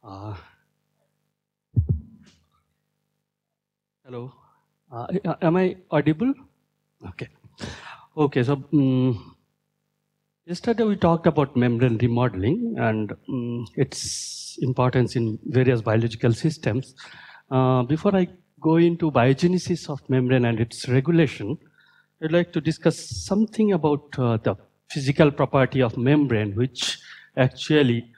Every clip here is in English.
Uh, Hello. Am I audible? Okay. Okay. So yesterday we talked about membrane remodeling and its importance in various biological systems. Before I go into biogenesis of membrane and its regulation, I'd like to discuss something about the physical property of membrane, which actually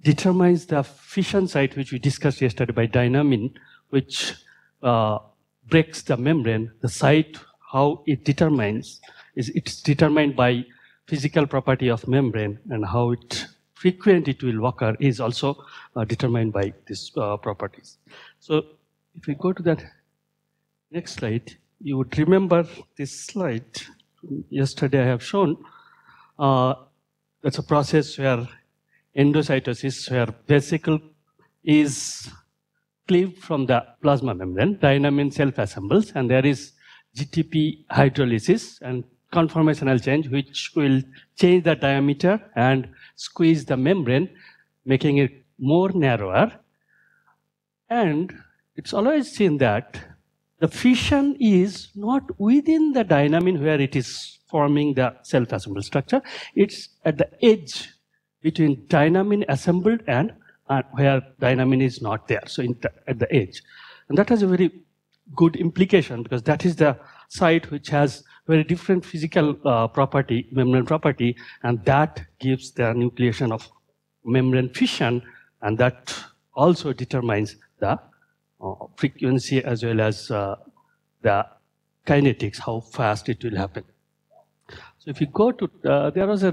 determines the fission site, which we discussed yesterday by Dynamin, which breaks the membrane. The site, how it determines, it's determined by physical property of membrane, and how frequent it will occur is also determined by these properties. So if we go to that next slide, you would remember this slide. Yesterday I have shown that's a process where endocytosis, where vesicle is cleaved from the plasma membrane, Dynamin self-assembles, and there is GTP hydrolysis and conformational change, which will change the diameter and squeeze the membrane, making it more narrower. And it's always seen that the fission is not within the Dynamin where it is forming the self-assembled structure. It's at the edge between Dynamin assembled and where Dynamin is not there, so at the edge. And that has a very good implication, because that is the site which has very different physical property, membrane property, and that gives the nucleation of membrane fission, and that also determines the frequency as well as the kinetics, how fast it will happen. So if you go to, there was a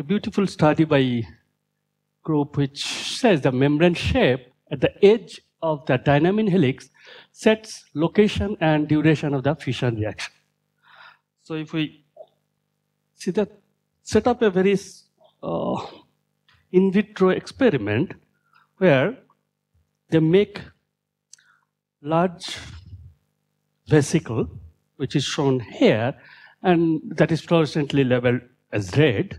beautiful study by group which says the membrane shape at the edge of the Dynamin helix sets location and duration of the fission reaction. So if we see that, set up a very in vitro experiment where they make large vesicle, which is shown here, and that is fluorescently labeled as red.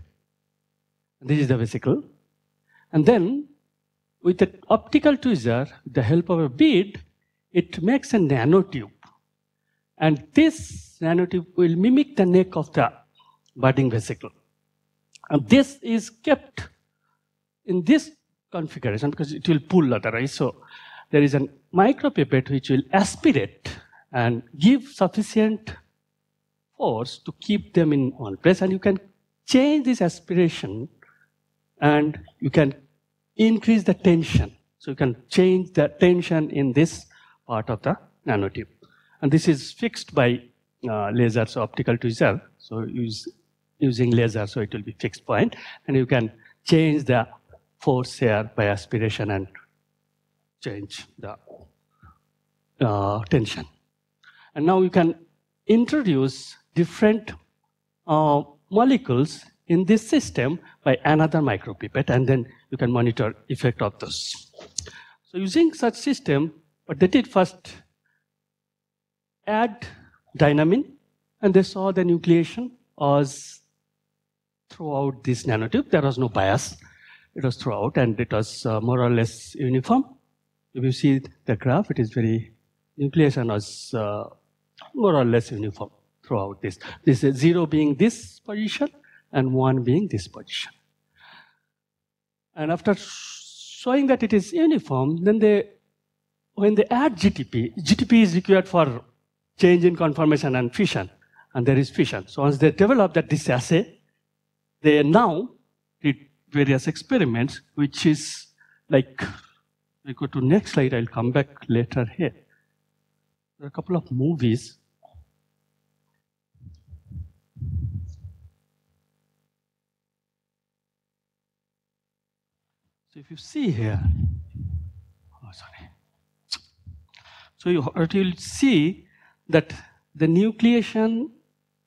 This is the vesicle. And then, with an optical tweezer, with the help of a bead, it makes a nanotube. And this nanotube will mimic the neck of the budding vesicle. And this is kept in this configuration because it will pull otherwise. So there is a micropipette which will aspirate and give sufficient force to keep them in one place. And you can change this aspiration and you can increase the tension. So you can change the tension in this part of the nanotube. And this is fixed by laser, so optical tweezer. So using laser, so it will be fixed point. And you can change the force here by aspiration and change the tension. And now you can introduce different molecules in this system by another micropipette, and then you can monitor effect of those. So using such system, what they did first, add Dynamin, and they saw the nucleation was throughout this nanotube. There was no bias. It was throughout, and it was more or less uniform. If you see the graph, it is very, nucleation was more or less uniform throughout this. This is 0 being this position, and 1 being this position. And after showing that it is uniform, then when they add GTP, GTP is required for change in conformation and fission, and there is fission. So once they develop that this assay, they now did various experiments, which is like, we go to next slide, I'll come back later here. There are a couple of movies. So if you see here, so you'll see that the nucleation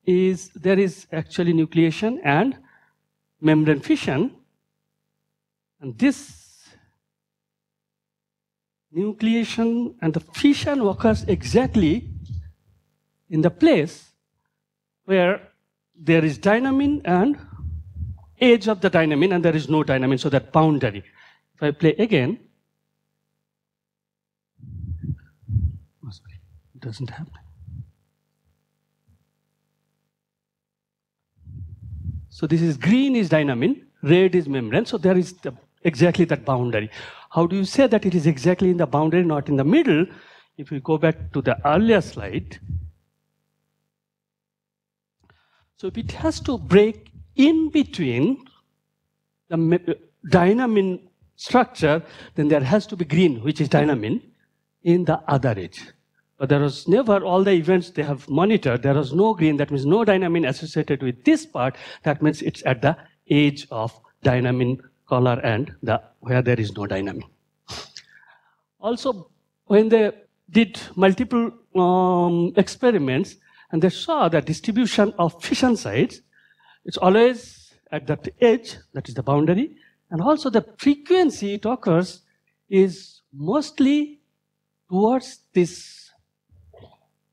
is, there is actually nucleation and membrane fission. And this nucleation and the fission occurs exactly in the place where there is Dynamin and edge of the Dynamin, and there is no Dynamin, so that boundary. If I play again, oh, sorry, it doesn't happen. So this is green is Dynamin, red is membrane. So there is exactly that boundary. How do you say that it is exactly in the boundary, not in the middle? If we go back to the earlier slide. So if it has to break in between the Dynamin structure, then there has to be green, which is Dynamin, in the other edge. But there was never, all the events they have monitored, there was no green, that means no Dynamin associated with this part, that means it's at the edge of Dynamin color and where there is no Dynamin. Also, when they did multiple experiments, and they saw the distribution of fission sites, it's always at that edge, that is the boundary, and also the frequency it occurs is mostly towards this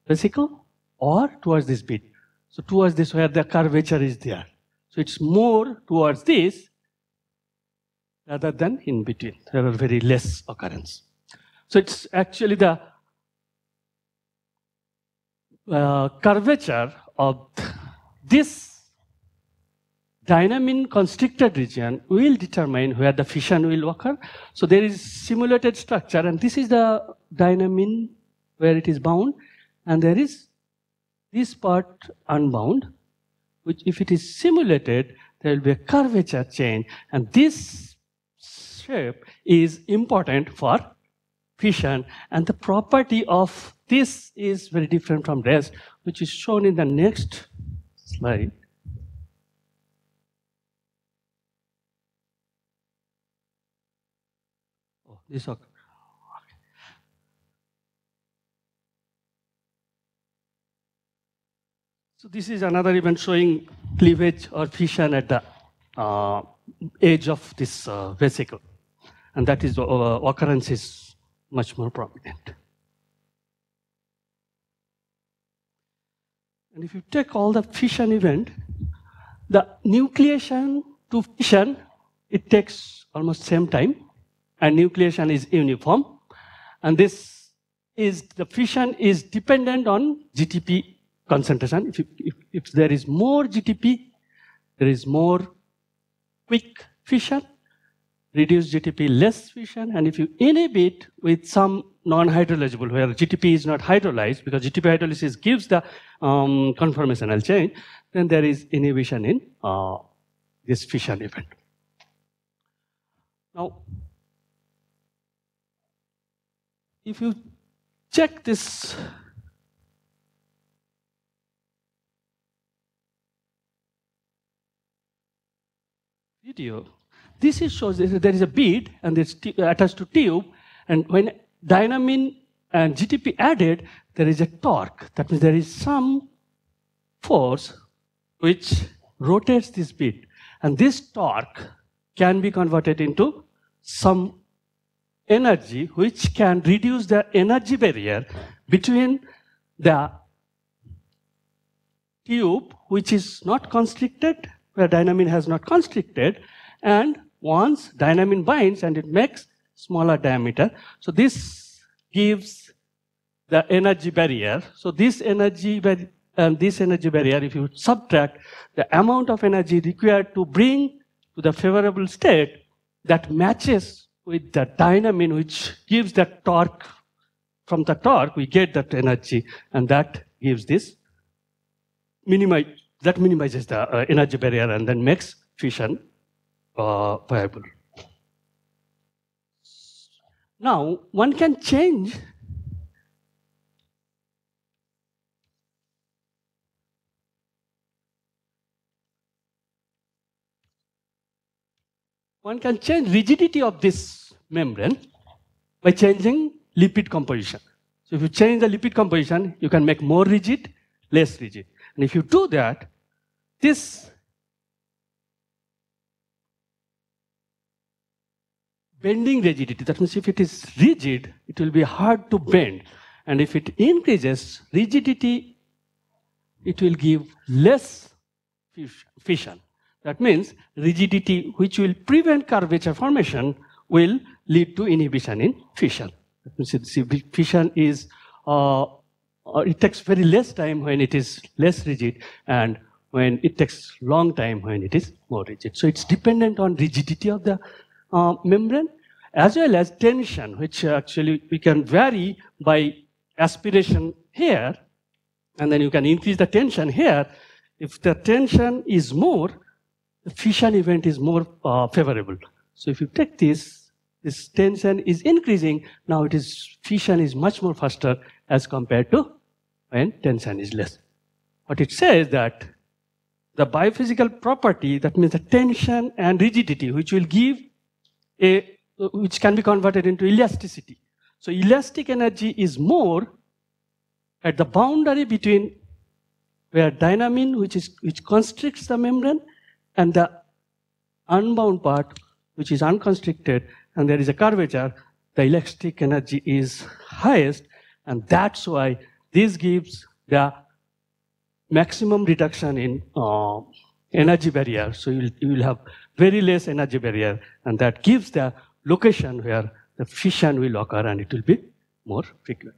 vesicle or towards this bit. So towards this where the curvature is there. So it's more towards this rather than in between. There are very less occurrence. So it's actually the curvature of this Dynamin constricted region will determine where the fission will occur. So there is simulated structure, and this is the Dynamin where it is bound, and there is this part unbound, which if it is simulated, there will be a curvature change, and this shape is important for fission, and the property of this is very different from rest, which is shown in the next slide. Oh, this okay. So this is another event showing cleavage or fission at the edge of this vesicle, and that is occurrence is much more prominent. And if you take all the fission event, the nucleation to fission, it takes almost same time, and nucleation is uniform. And this is, the fission is dependent on GTP concentration. If there is more GTP, there is more quick fission, reduced GTP, less fission, and if you inhibit with some non-hydrolyzable, where GTP is not hydrolyzed, because GTP hydrolysis gives the conformational change, then there is inhibition in this fission event. Now, if you check this video, this shows that there is a bead and it's attached to tube, and when Dynamin and GTP added, there is a torque. That means there is some force which rotates this bead, and this torque can be converted into some energy which can reduce the energy barrier between the tube, which is not constricted, where Dynamin has not constricted, and once Dynamin binds and it makes smaller diameter. So this gives the energy barrier. So this energy barrier, if you subtract the amount of energy required to bring to the favorable state, that matches with the Dynamin, which gives that torque. From the torque, we get that energy, and that gives this that minimizes the energy barrier and then makes fission viable. Now, one can change rigidity of this membrane by changing lipid composition. So if you change the lipid composition, you can make more rigid, less rigid. And if you do that, this bending rigidity, that means if it is rigid, it will be hard to bend. And if it increases rigidity, it will give less fission. That means rigidity, which will prevent curvature formation, will lead to inhibition in fission. Fission is, it takes very less time when it is less rigid, and when it takes long time when it is more rigid. So it's dependent on rigidity of the membrane, as well as tension, which actually we can vary by aspiration here, and then you can increase the tension here. If the tension is more, the fission event is more favorable. So if you take this tension is increasing, now it is fission is much more faster as compared to when tension is less. What it says that the biophysical property, that means the tension and rigidity, which will give which can be converted into elasticity. So elastic energy is more at the boundary between where Dynamin, which constricts the membrane, and the unbound part, which is unconstricted, and there is a curvature, the elastic energy is highest, and that's why this gives the maximum reduction in energy barrier. So you will have very less energy barrier, and that gives the location where the fission will occur, and it will be more frequent.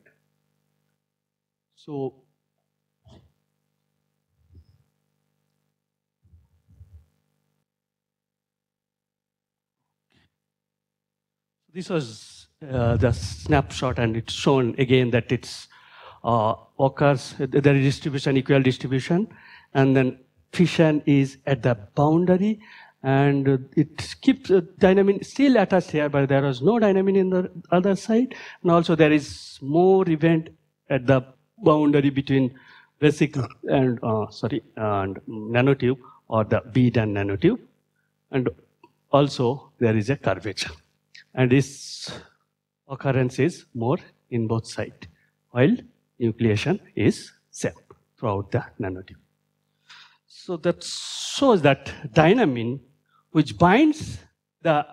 So this was the snapshot, and it's shown again that it's occurs, there is distribution, equal distribution, and then fission is at the boundary, and it keeps Dynamin still attached here, but there is no Dynamin in the other side, and also there is more event at the boundary between vesicle and and nanotube, or the bead and nanotube, and also there is a curvature, and this occurrence is more in both sides, while nucleation is same throughout the nanotube. So that shows that Dynamin, which binds the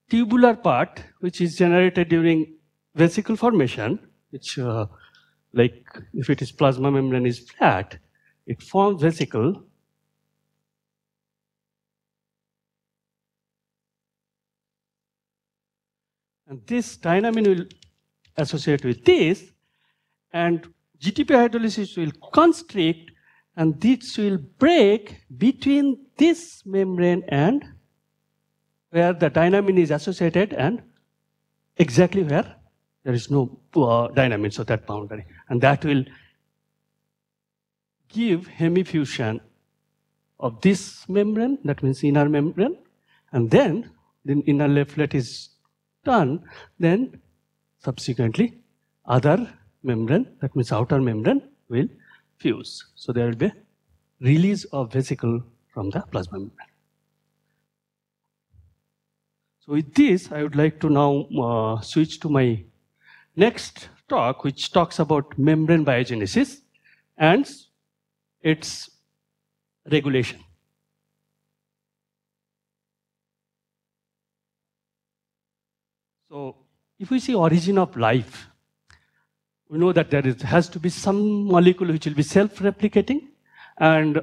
tubular part, which is generated during vesicle formation, which like if it is plasma membrane is flat, it forms vesicle. And this Dynamin will associate with this, and GTP hydrolysis will constrict, and this will break between this membrane and where the Dynamin is associated, and exactly where there is no Dynamin, so that boundary. And that will give hemifusion of this membrane, that means inner membrane, and then the inner leaflet is done, then subsequently other membrane, that means outer membrane, will fuse. So there will be release of vesicle from the plasma membrane. So with this, I would like to now switch to my next talk, which talks about membrane biogenesis and its regulation. So if we see origin of life, we know that there has to be some molecule which will be self-replicating, and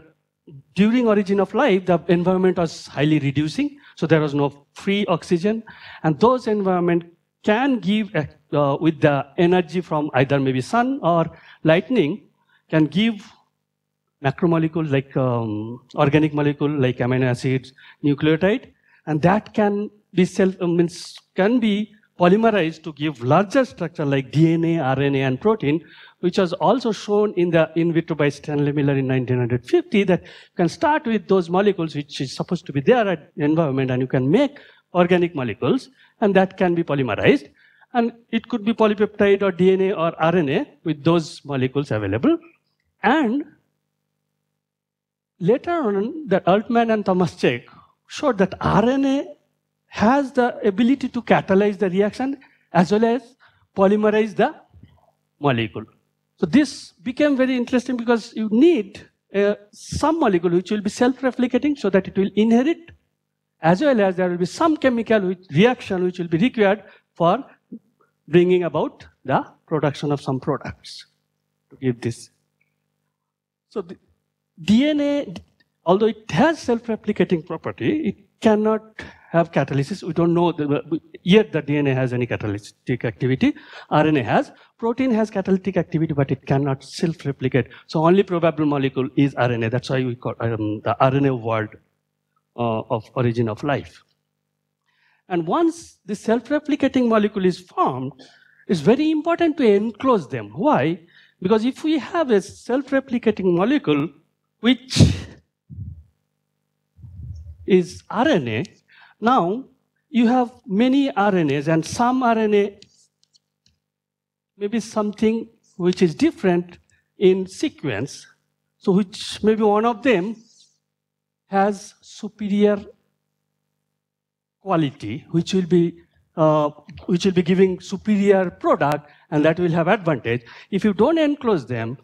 during origin of life, the environment was highly reducing, so there was no free oxygen, and those environment can give, with the energy from either maybe sun or lightning, can give macromolecule like organic molecule like amino acids, nucleotide, and that can be can be polymerized to give larger structure like DNA, RNA, and protein, which was also shown in the in vitro by Stanley Miller in 1950, that you can start with those molecules which is supposed to be there at the environment, and you can make organic molecules, and that can be polymerized. And it could be polypeptide or DNA or RNA with those molecules available. And later on, the Altman and Thomas Cech showed that RNA has the ability to catalyze the reaction as well as polymerize the molecule. So this became very interesting because you need some molecule which will be self-replicating so that it will inherit, as well as there will be some chemical reaction which will be required for bringing about the production of some products to give this. So the DNA, although it has self-replicating property, it cannot have catalysis. We don't know yet that DNA has any catalytic activity. RNA has. Protein has catalytic activity, but it cannot self-replicate. So only probable molecule is RNA. That's why we call the RNA world of origin of life. And once the self-replicating molecule is formed, it's very important to enclose them. Why? Because if we have a self-replicating molecule which is RNA, now you have many RNAs, and some RNA maybe something which is different in sequence, so which maybe one of them has superior quality, which will be giving superior product, and that will have advantage. If you don't enclose them,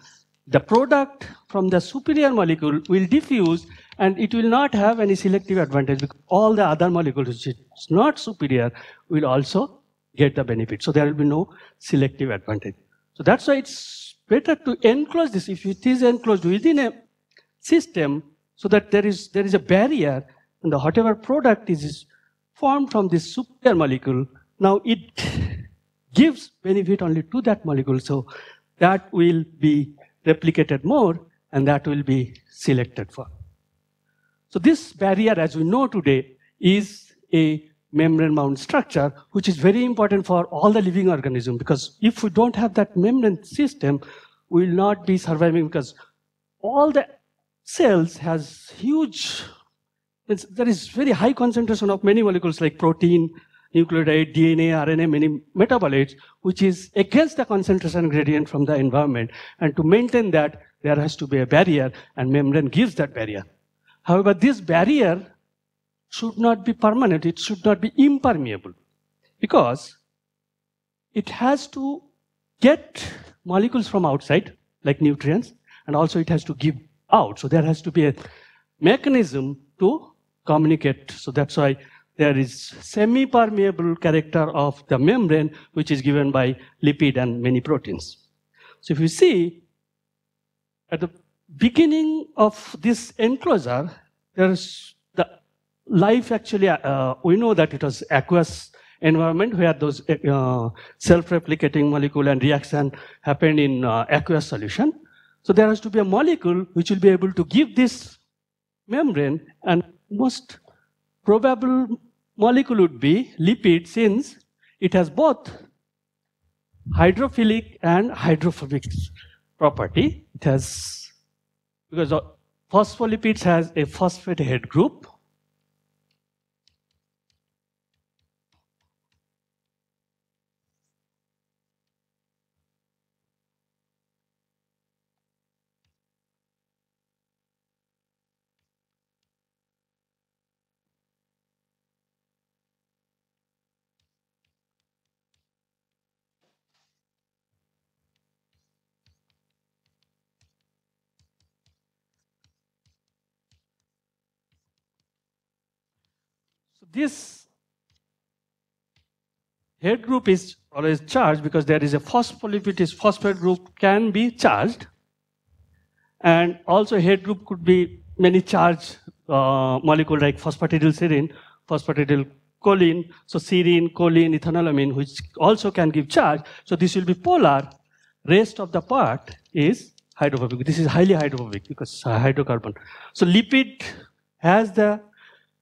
the product from the superior molecule will diffuse, and it will not have any selective advantage, because all the other molecules which is not superior will also get the benefit. So there will be no selective advantage. So that's why it's better to enclose this if it is enclosed within a system, so that there is a barrier, and the whatever product is formed from this superior molecule, now it gives benefit only to that molecule. So that will be replicated more, and that will be selected for. So this barrier, as we know today, is a membrane bound structure, which is very important for all the living organisms, because if we don't have that membrane system, we will not be surviving, because all the cells has huge, there is very high concentration of many molecules like protein, nucleotide, DNA, RNA, many metabolites, which is against the concentration gradient from the environment. And to maintain that, there has to be a barrier, and membrane gives that barrier. However, this barrier should not be permanent, it should not be impermeable, because it has to get molecules from outside, like nutrients, and also it has to give out. So there has to be a mechanism to communicate. So that's why there is semi-permeable character of the membrane, which is given by lipid and many proteins. So if you see, at the beginning of this enclosure, there's the life actually, we know that it was aqueous environment where those self-replicating molecule and reaction happened in aqueous solution. So there has to be a molecule which will be able to give this membrane, and most probable molecule would be lipid, since it has both hydrophilic and hydrophobic property. It has, because phospholipids has a phosphate head group, this head group is always charged because there is a phospholipid, is phosphate group can be charged, and also head group could be many charged molecule like phosphatidylserine, phosphatidylcholine, so serine, choline, ethanolamine, which also can give charge. So this will be polar. Rest of the part is hydrophobic. This is highly hydrophobic because hydrocarbon. So lipid has the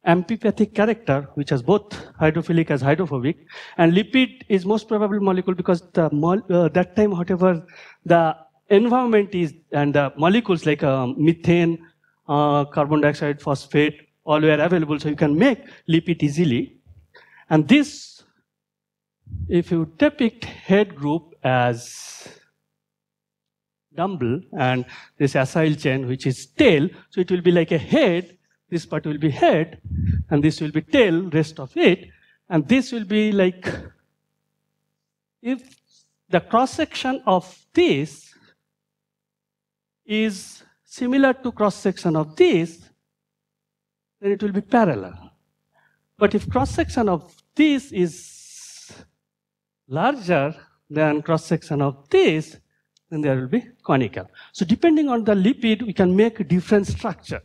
amphipathic character, which has both hydrophilic as hydrophobic, and lipid is most probable molecule because the that time whatever the environment is and the molecules like methane, carbon dioxide, phosphate, all were available, so you can make lipid easily. And this, if you depict head group as dumbbell and this acyl chain which is tail, so it will be like a head. This part will be head, and this will be tail, rest of it. And this will be like, if the cross-section of this is similar to cross-section of this, then it will be parallel. But if cross-section of this is larger than cross-section of this, then there will be conical. So depending on the lipid, we can make a different structure.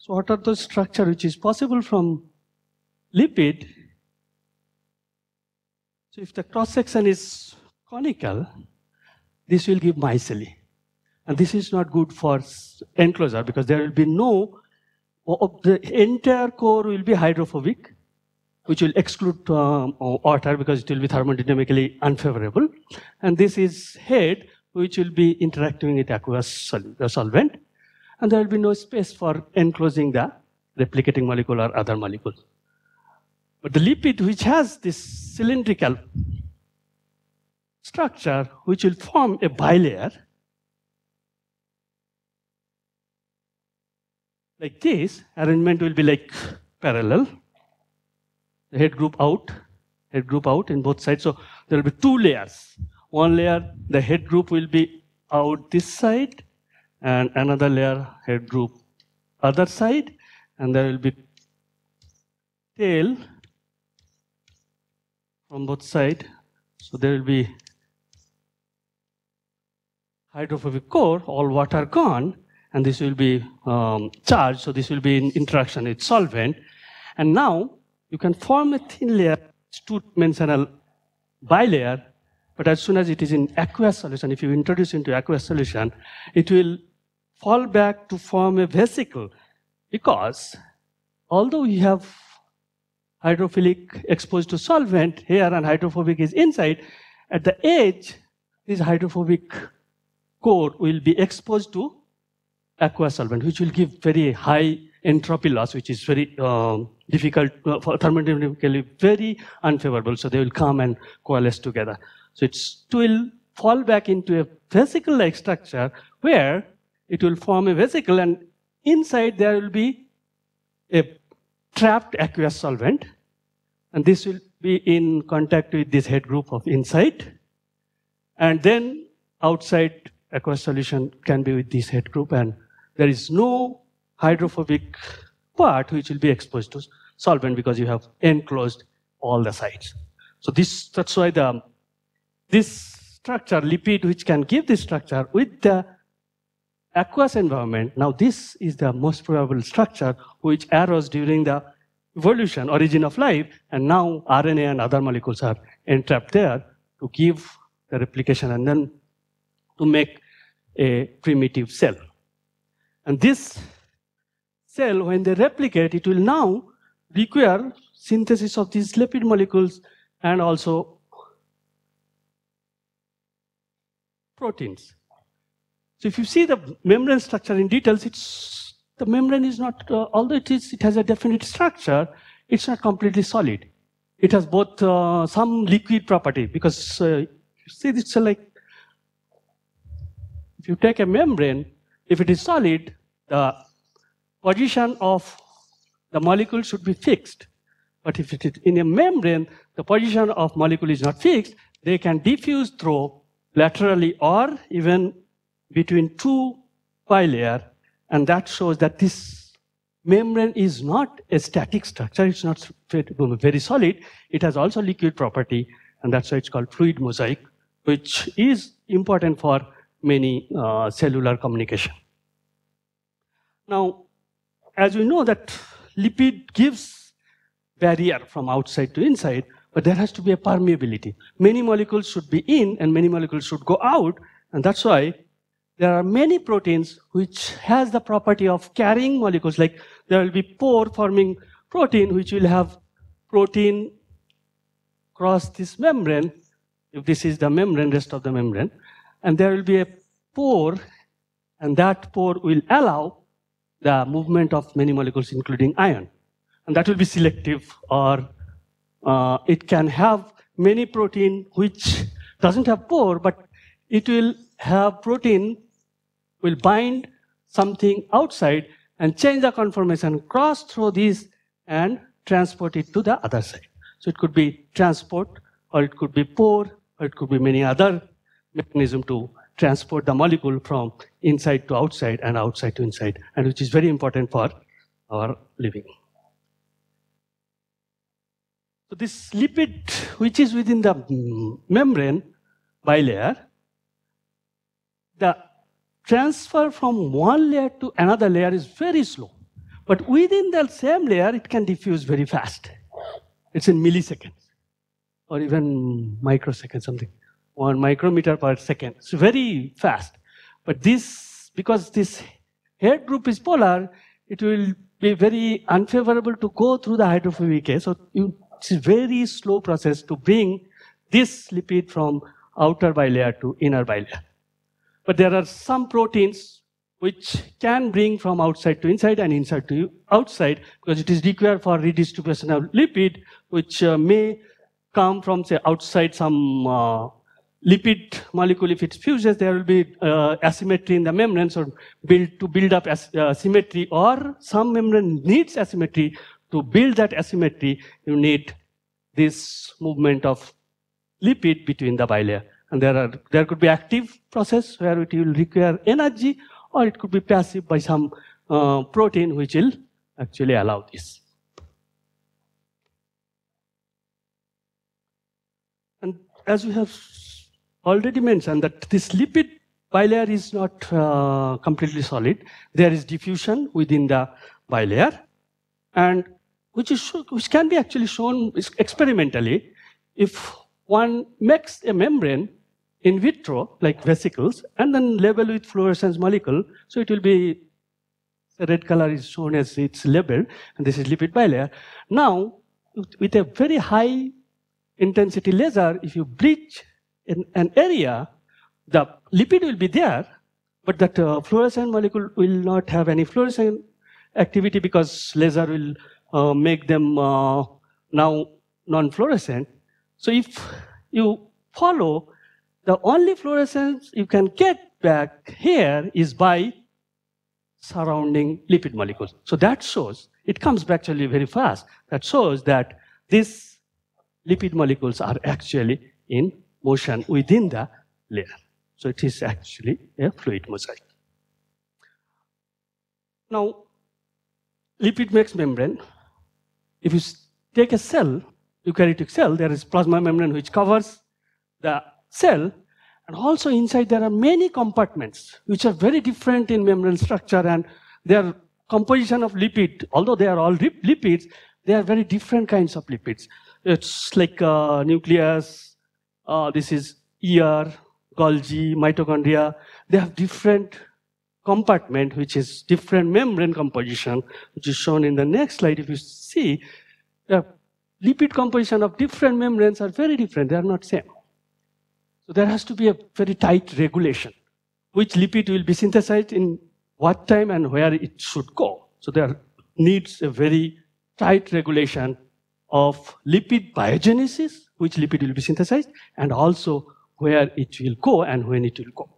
So what are those structure which is possible from lipid, so if the cross-section is conical, this will give micelle. And this is not good for enclosure because there will be no, the entire core will be hydrophobic, which will exclude water because it will be thermodynamically unfavorable. And this is head, which will be interacting with aqueous solvent. And there will be no space for enclosing the replicating molecule or other molecules. But the lipid, which has this cylindrical structure, which will form a bilayer, like this, arrangement will be like parallel. The head group out in both sides. So there will be two layers. One layer, the head group will be out this side, and another layer, head group other side, and there will be tail from both sides. So there will be hydrophobic core, all water gone, and this will be charged. So this will be in interaction with solvent. And now you can form a thin layer, two-dimensional bilayer, but as soon as it is in aqueous solution, if you introduce into aqueous solution, it will fall back to form a vesicle, because although we have hydrophilic exposed to solvent here and hydrophobic is inside, at the edge, this hydrophobic core will be exposed to aqueous solvent, which will give very high entropy loss, which is very difficult, for thermodynamically very unfavorable. So they will come and coalesce together. So it will fall back into a vesicle-like structure where it will form a vesicle, and inside there will be a trapped aqueous solvent, and this will be in contact with this head group of inside, and then outside aqueous solution can be with this head group, and there is no hydrophobic part which will be exposed to solvent because you have enclosed all the sides. So that's why this structure, lipid, which can give this structure with the aqueous environment, now this is the most probable structure which arose during the evolution, origin of life, and now RNA and other molecules are entrapped there to give the replication and then to make a primitive cell. And this cell, when they replicate, it will now require synthesis of these lipid molecules and also proteins. So if you see the membrane structure in details, the membrane is not, although it has a definite structure, it's not completely solid. It has both some liquid property, because you see it's like, if you take a membrane, if it is solid, the position of the molecule should be fixed. But if it is in a membrane, the position of molecule is not fixed. They can diffuse through laterally or even between two bilayer, and that shows that this membrane is not a static structure. It's not very solid. It has also liquid property, and that's why it's called fluid mosaic, which is important for many cellular communication. Now, as we know that lipid gives barrier from outside to inside, but there has to be a permeability. Many molecules should be in and many molecules should go out, and that's why there are many proteins which has the property of carrying molecules, like there will be pore forming protein which will have protein cross this membrane, if this is the membrane, rest of the membrane, and there will be a pore, and that pore will allow the movement of many molecules including ion. And that will be selective, or it can have many protein which doesn't have pore, but it will have protein will bind something outside and change the conformation, cross through this and transport it to the other side. So it could be transport, or it could be pore, or it could be many other mechanism to transport the molecule from inside to outside and outside to inside, and which is very important for our living. So this lipid, which is within the membrane bilayer, the transfer from one layer to another layer is very slow. But within the same layer, it can diffuse very fast. It's in milliseconds, or even microseconds, something. 1 micrometer per second. It's very fast. But this, because this head group is polar, it will be very unfavorable to go through the hydrophobic case. So it's a very slow process to bring this lipid from outer bilayer to inner bilayer. But there are some proteins which can bring from outside to inside and inside to outside, because it is required for redistribution of lipid, which may come from, say, outside some lipid molecule. If it fuses, there will be asymmetry in the membrane, so to build up symmetry, or some membrane needs asymmetry. To build that asymmetry, you need this movement of lipid between the bilayer. And there could be active process where it will require energy, or it could be passive by some protein which will actually allow this. And as we have already mentioned, that this lipid bilayer is not completely solid. There is diffusion within the bilayer, and which can be actually shown experimentally if one makes a membrane in vitro, like vesicles, and then label with fluorescence molecule. So it will be, the red color is shown as it's labeled, and this is lipid bilayer. Now, with a very high intensity laser, if you bleach in an area, the lipid will be there, but that fluorescent molecule will not have any fluorescent activity, because laser will make them now non-fluorescent. So if you follow, the only fluorescence you can get back here is by surrounding lipid molecules. So that shows, it comes back actually very fast. That shows that these lipid molecules are actually in motion within the layer. So it is actually a fluid mosaic. Now, lipid makes membrane. If you take a cell, eukaryotic cell, there is plasma membrane which covers the cell, and also inside there are many compartments which are very different in membrane structure, and their composition of lipid, although they are all lipids, they are very different kinds of lipids. It's like nucleus, this is ER, Golgi, mitochondria. They have different compartment, which is different membrane composition, which is shown in the next slide. If you see, the lipid composition of different membranes are very different. They are not same. So there has to be a very tight regulation, which lipid will be synthesized in what time and where it should go. So there needs a very tight regulation of lipid biogenesis, which lipid will be synthesized, and also where it will go and when it will go.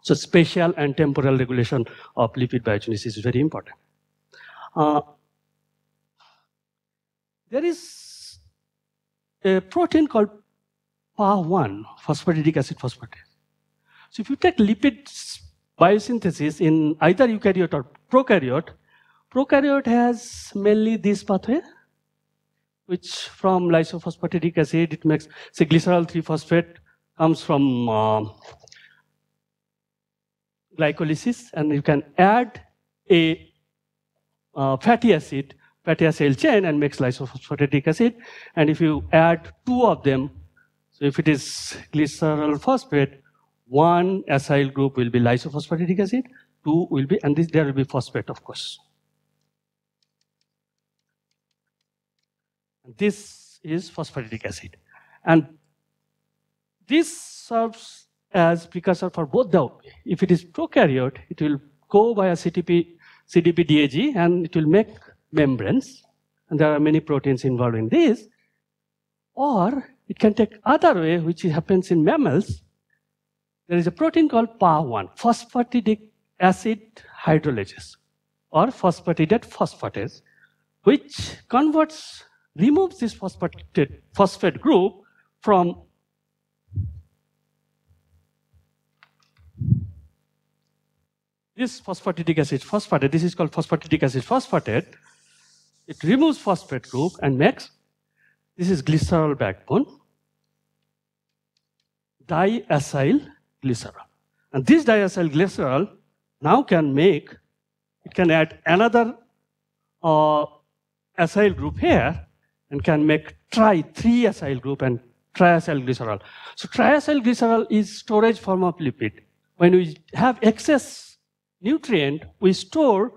So spatial and temporal regulation of lipid biogenesis is very important. There is a protein called PAH1, phosphatidic acid phosphatase. So if you take lipid biosynthesis in either eukaryote or prokaryote has mainly this pathway, which from lysophosphatidic acid, it makes, say, glycerol 3-phosphate comes from glycolysis, and you can add a fatty acid chain and makes lysophosphatidic acid. And if you add two of them, so if it is glycerol phosphate, one acyl group will be lysophosphatidic acid, two will be, and there will be phosphate, of course. This is phosphatidic acid. And this serves as precursor for both the, if it is prokaryote, it will go via CDP-DAG and it will make membranes. And there are many proteins involved in this. Or it can take other way, which happens in mammals. There is a protein called PAH1, phosphatidic acid hydrolase, or phosphatidate phosphatase, which removes this phosphate group from this phosphatidic acid phosphatase. This is called phosphatidic acid phosphatase. It removes phosphate group and makes, this is glycerol backbone, diacyl glycerol. And this diacyl glycerol now can make, it can add another acyl group here, and can make tri-acyl group and triacyl glycerol. So triacyl glycerol is storage form of lipid. When we have excess nutrient, we store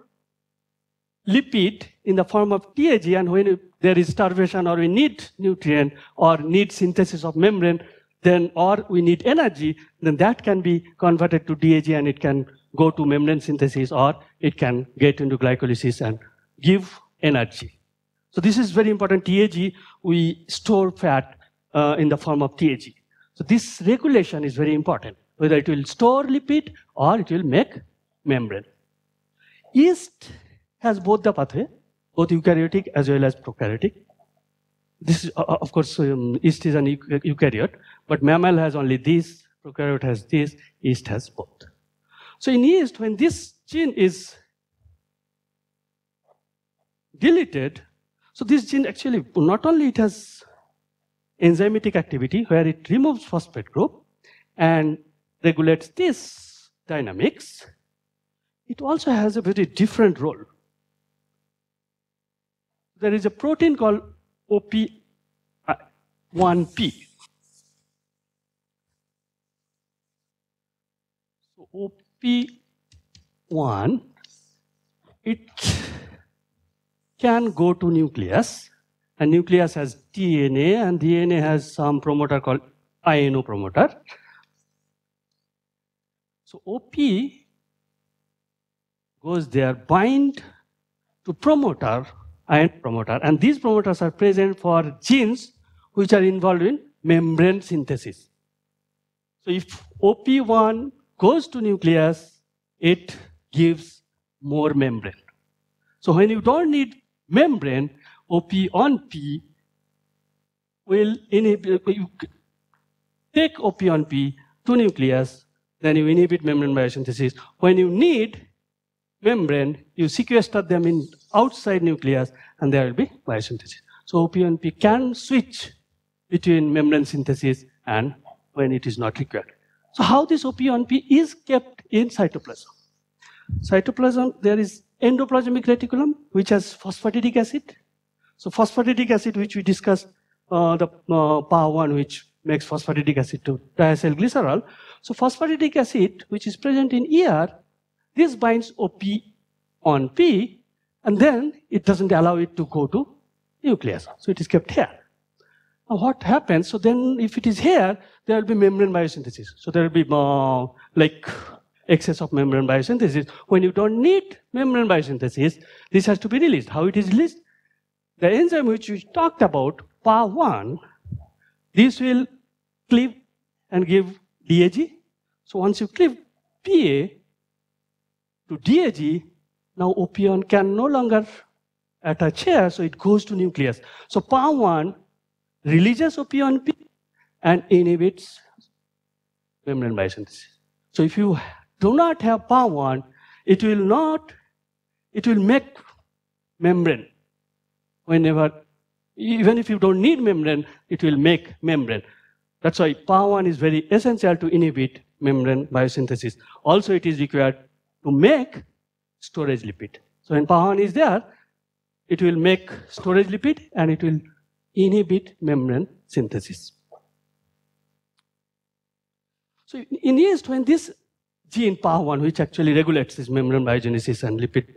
lipid in the form of TAG, and when there is starvation or we need nutrient or need synthesis of membrane, then or we need energy, then that can be converted to DAG and it can go to membrane synthesis or it can get into glycolysis and give energy. So this is very important. TAG, we store fat in the form of TAG. So this regulation is very important, whether it will store lipid or it will make membrane. Yeast has both the pathway, both eukaryotic as well as prokaryotic. This is, of course, yeast is an eukaryote, but mammal has only this, prokaryote has this, yeast has both. So in yeast, when this gene is deleted, so this gene actually, not only it has enzymatic activity where it removes phosphate group and regulates this dynamics, it also has a very different role. There is a protein called OP1P. So OP1, it can go to nucleus, and nucleus has DNA, and DNA has some promoter called INO promoter. So OP goes there, bind to promoter, ion promoter, and these promoters are present for genes which are involved in membrane synthesis. So if OP1 goes to nucleus, it gives more membrane. So when you don't need membrane, OP1P will inhibit, you take OP1P to nucleus, then you inhibit membrane biosynthesis. When you need membrane, you sequester them in outside nucleus, and there will be biosynthesis. So OP1P can switch between membrane synthesis and when it is not required. So how this OP1P is kept in cytoplasm? Cytoplasm, there is endoplasmic reticulum, which has phosphatidic acid. So phosphatidic acid, which we discussed, the PAH1, which makes phosphatidic acid to triacyl glycerol. So phosphatidic acid, which is present in ER, this binds OP1P, and then it doesn't allow it to go to nucleus. So it is kept here. Now what happens? So then if it is here, there will be membrane biosynthesis. So there will be like excess of membrane biosynthesis. When you don't need membrane biosynthesis, this has to be released. How it is released? The enzyme which we talked about, PAH1, this will cleave and give DAG. So once you cleave PA to DAG, now OP1 can no longer attach here, so it goes to nucleus. So PAH1 releases OP1P and inhibits membrane biosynthesis. So if you do not have PAH1, it will make membrane. Whenever, even if you don't need membrane, it will make membrane. That's why PAH1 is very essential to inhibit membrane biosynthesis. Also, it is required to make storage lipid. So when PAH1 is there, it will make storage lipid and it will inhibit membrane synthesis. So in yeast, when this gene PAH1, which actually regulates this membrane biogenesis and lipid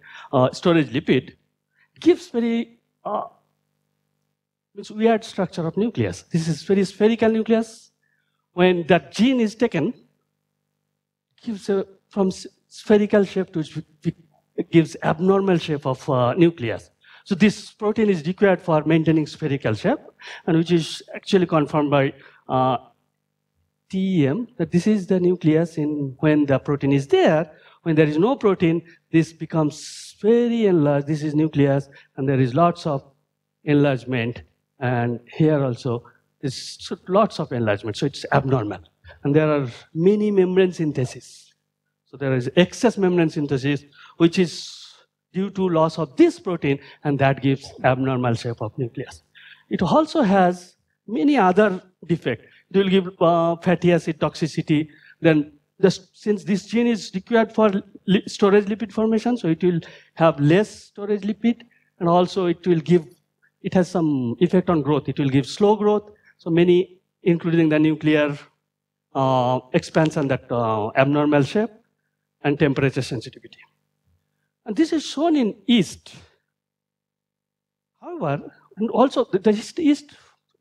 storage lipid, gives very weird structure of nucleus. This is very spherical nucleus. When that gene is taken, gives from spherical shape to gives abnormal shape of nucleus. So this protein is required for maintaining spherical shape, and which is actually confirmed by TEM, that this is the nucleus when the protein is there. When there is no protein, this becomes very enlarged. This is nucleus, and there is lots of enlargement. And here also, there's lots of enlargement. So it's abnormal. And there are many membrane synthesis. So there is excess membrane synthesis, which is due to loss of this protein, and that gives abnormal shape of nucleus. It also has many other defects. It will give fatty acid toxicity. Then, since this gene is required for storage lipid formation, so it will have less storage lipid, and also it will give it has some effect on growth. It will give slow growth. So many, including the nuclear expansion, that abnormal shape, and temperature sensitivity. And this is shown in yeast. However, and also the yeast,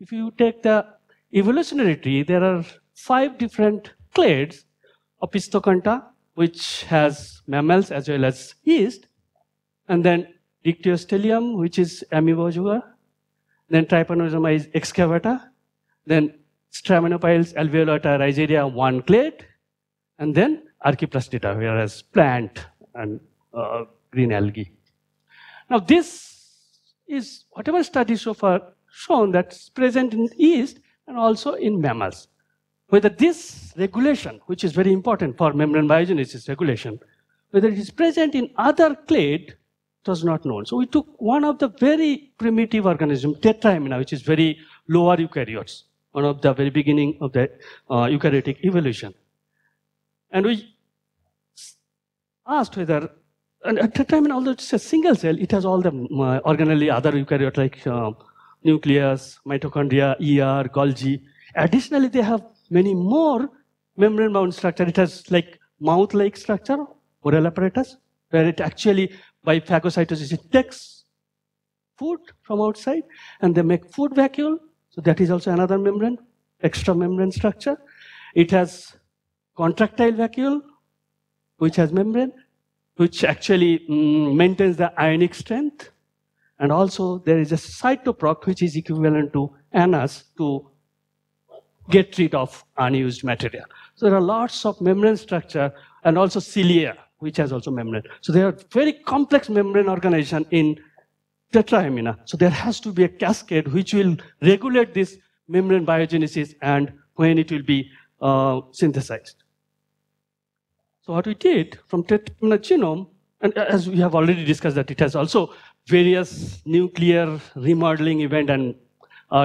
if you take the evolutionary tree, there are 5 different clades of Pistoconta, which has mammals as well as yeast, and then Dictyostelium, which is amoebozoa, then Trypanosoma is excavata, then Straminopiles alveolata rhizaria 1 clade, and then Archiplastida, whereas plant and green algae. Now this is whatever studies so far shown that's present in yeast and also in mammals. Whether this regulation, which is very important for membrane biogenesis regulation, whether it is present in other clade, it was not known. So we took one of the very primitive organisms, Tetrahymena, which is very lower eukaryotes, one of the very beginning of the eukaryotic evolution. And we asked whether, and Tetrahymena, although it's a single cell, it has all the organelle other eukaryote like nucleus, mitochondria, ER, Golgi. Additionally, they have many more membrane-bound structure. It has like mouth-like structure, oral apparatus, where it actually, by phagocytosis, it takes food from outside, and they make food vacuole. So that is also another membrane, extra membrane structure. It has contractile vacuole, which has membrane, which actually maintains the ionic strength. And also there is a cytoproc, which is equivalent to anus to get rid of unused material. So there are lots of membrane structure, and also cilia, which has also membrane. So there are very complex membrane organization in Tetrahymena. So there has to be a cascade which will regulate this membrane biogenesis and when it will be synthesized. So what we did from Tetrahymena genome, and as we have already discussed that it has also various nuclear remodeling event and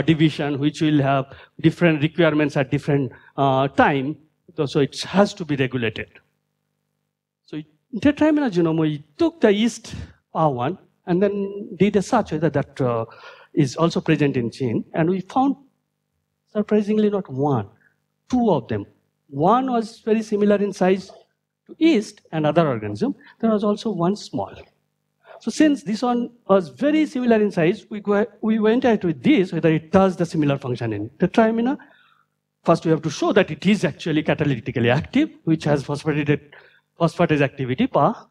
division, which will have different requirements at different time. So it has to be regulated. So in Tetrahymena genome, we took the yeast PAH1 and then did a search whether that is also present in gene, and we found surprisingly not one, 2 of them. One was very similar in size to yeast and other organism. There was also one small. So since this one was very similar in size, we went ahead with this, whether it does the similar function in Tetrahymena. First, we have to show that it is actually catalytically active, which has phosphatase activity, PAH.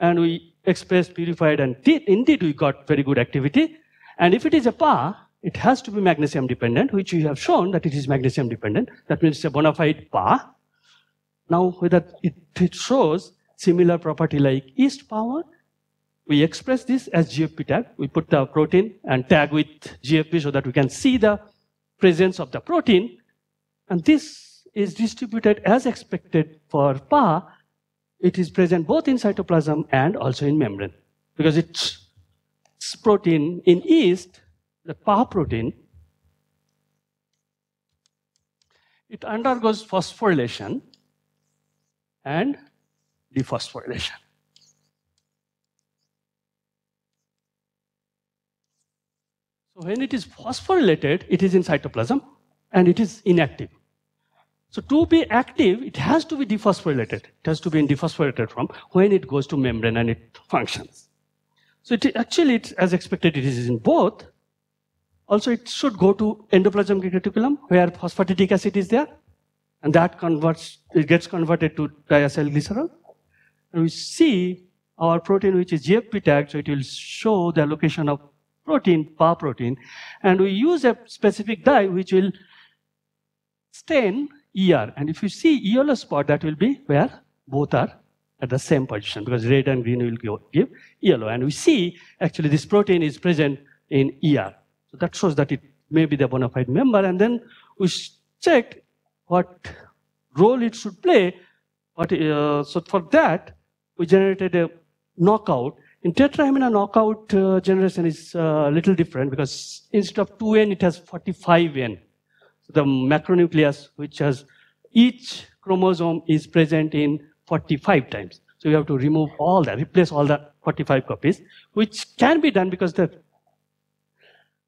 And we expressed, purified, and indeed we got very good activity. And if it is a PAH, it has to be magnesium-dependent, which we have shown that it is magnesium-dependent. That means it's a bona fide PAH. Now, whether it shows similar property like yeast PAH1, we express this as GFP tag. We put the protein and tag with GFP so that we can see the presence of the protein. And this is distributed as expected for PAH. It is present both in cytoplasm and also in membrane. Because it's protein in yeast, the PAH protein, it undergoes phosphorylation and dephosphorylation. So when it is phosphorylated, it is in cytoplasm and it is inactive. So to be active, it has to be dephosphorylated. It has to be in dephosphorylated form when it goes to membrane and it functions. So it's as expected, it is in both. Also, it should go to endoplasmic reticulum where phosphatidic acid is there, and that gets converted to diacylglycerol. And we see our protein, which is GFP tagged, so it will show the location of protein, PAH protein, and we use a specific dye which will stain ER. And if you see yellow spot, that will be where both are at the same position, because red and green will give yellow. And we see actually this protein is present in ER. So that shows that it may be the bona fide member. And then we checked what role it should play. So for that, we generated a knockout. In Tetrahymena, knockout generation is a little different because instead of 2N, it has 45N. So the macronucleus, which has each chromosome is present in 45 times. So you have to remove all that, replace all the 45 copies, which can be done because the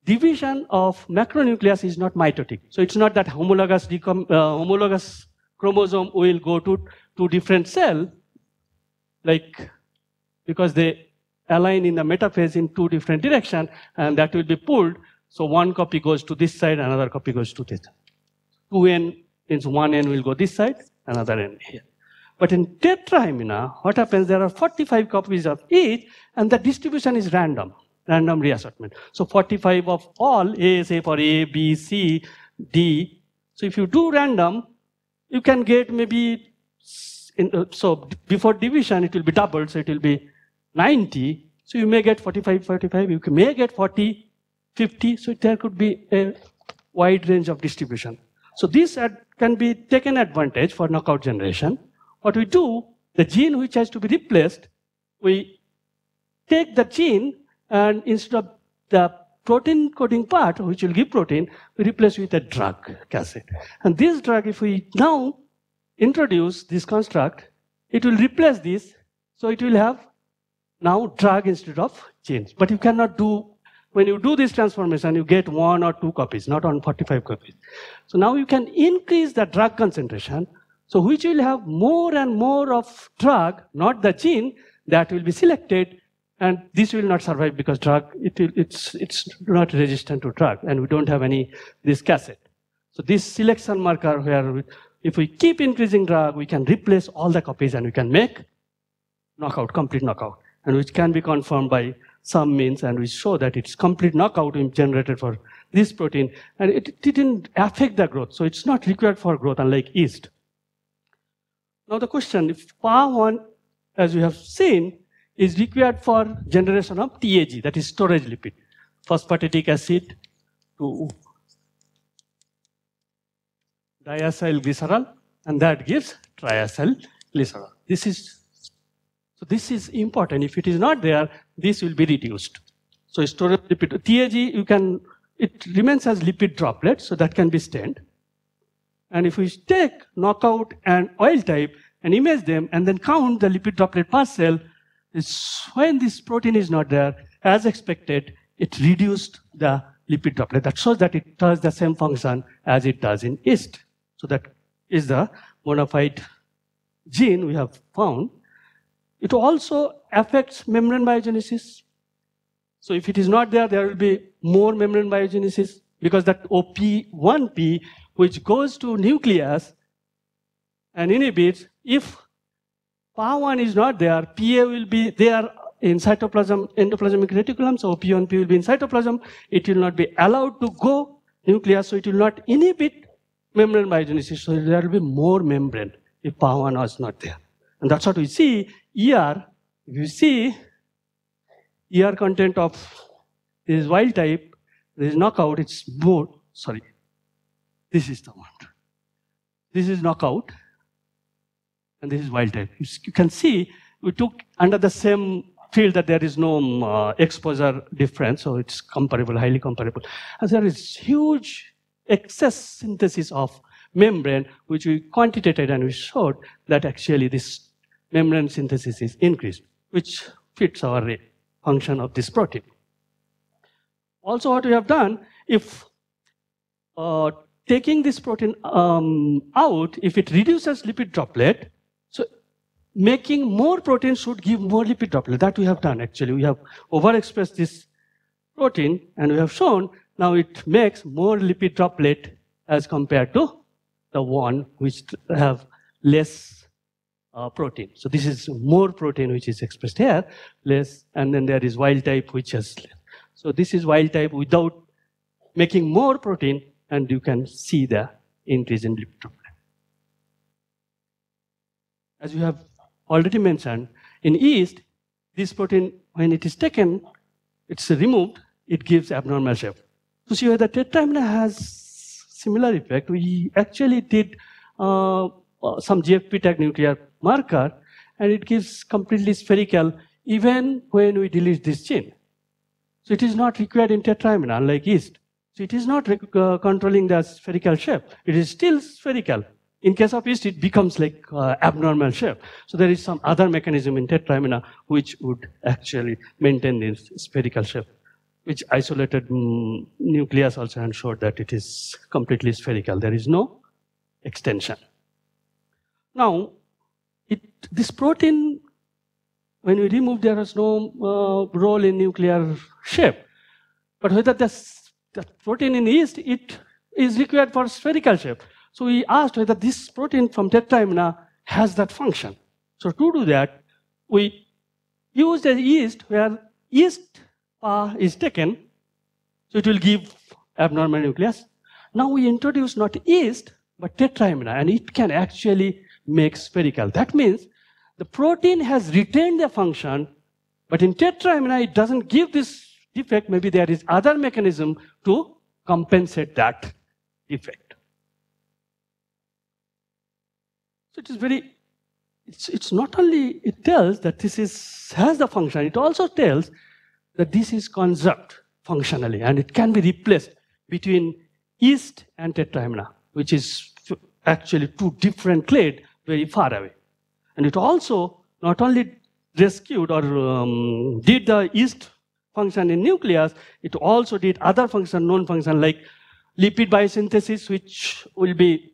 division of macronucleus is not mitotic. So it's not that homologous chromosome will go to two different cells, like because they align in the metaphase in two different directions, and that will be pulled. So one copy goes to this side, another copy goes to this. 2n means one n will go this side, another n here. But in tetrahymena, what happens? There are 45 copies of each, and the distribution is random reassortment. So 45 of all A, say for A, B, C, D. So if you do random, you can get maybe, so before division it will be doubled, so it will be 90. So you may get 45, 45, you may get 40, 50. So there could be a wide range of distribution. So this can be taken advantage for knockout generation. What we do, the gene which has to be replaced, we take the gene and instead of the protein coding part, which will give protein, we replace with a drug cassette. And this drug, if we now introduce this construct, it will replace this. So it will have now drug instead of genes. But you cannot do, when you do this transformation, you get 1 or 2 copies, not on 45 copies. So now you can increase the drug concentration, so which will have more and more of drug, not the gene, that will be selected, and this will not survive because drug, it's not resistant to drug, and we don't have this cassette. So this selection marker where if we keep increasing drug, we can replace all the copies and we can make knockout, complete knockout, and which can be confirmed by some means, and we show that it's complete knockout generated for this protein, and it didn't affect the growth, so it's not required for growth, unlike yeast. Now the question, if PAH1, as we have seen, is required for generation of TAG, that is storage lipid, phosphatidic acid to diacyl glycerol, and that gives triacyl glycerol. This is important. If it is not there, this will be reduced. So storage lipid, TAG, it remains as lipid droplet, so that can be stained. And if we take knockout and oil type and image them and then count the lipid droplet per cell, when this protein is not there, as expected, it reduced the lipid droplet. That shows that it does the same function as it does in yeast. So that is the bona fide gene we have found. It also affects membrane biogenesis. So if it is not there, there will be more membrane biogenesis because that OP1P, which goes to nucleus and inhibits, if PAH1 is not there, PA will be there in cytoplasm, endoplasmic reticulum, so OP1P will be in cytoplasm. It will not be allowed to go nucleus, so it will not inhibit membrane biogenesis, so there will be more membrane if PAH1 was not there. And that's what we see. ER, if you see ER content of this wild type, this knockout, it's more, sorry, this is the one. This is knockout, and this is wild type. You can see we took under the same field that there is no exposure difference, so it's comparable, highly comparable. And there is huge excess synthesis of membrane, which we quantitated and we showed that actually this membrane synthesis is increased, which fits our function of this protein. Also, what we have done, if taking this protein out, if it reduces lipid droplet, so making more protein should give more lipid droplet. That we have done actually. We have overexpressed this protein and we have shown now it makes more lipid droplet as compared to the one which have less protein. So this is more protein which is expressed here, less, and then there is wild type which has less. So this is wild type without making more protein, and you can see the increase in lipid droplet. As we have already mentioned, in yeast, this protein, when it is taken, it's removed, it gives abnormal shape. To see whether tetrahymena has similar effect, we actually did some GFP tag nuclear marker, and it gives completely spherical even when we delete this gene. So it is not required in tetrahymena, unlike yeast. So it is not controlling the spherical shape. It is still spherical. In case of yeast, it becomes like abnormal shape. So there is some other mechanism in tetrahymena which would actually maintain this spherical shape. which isolated nucleus also and showed that it is completely spherical. There is no extension. Now, this protein, when we remove, there is no role in nuclear shape. But whether the protein in yeast, it is required for spherical shape. So we asked whether this protein from tetraamina has that function. So to do that, we used a yeast where yeast PAH is taken, so it will give abnormal nucleus. Now we introduce not yeast, but tetraamina, and it can actually make spherical. That means the protein has retained the function, but in tetraamina it doesn't give this defect. Maybe there is other mechanism to compensate that defect. So it is very, it's not only, it tells that this has the function, it also tells that this is conserved functionally, and it can be replaced between yeast and tetraamina, which is actually two different clades very far away. And it also not only rescued or did the yeast function in nucleus, it also did other function, known function like lipid biosynthesis, which will be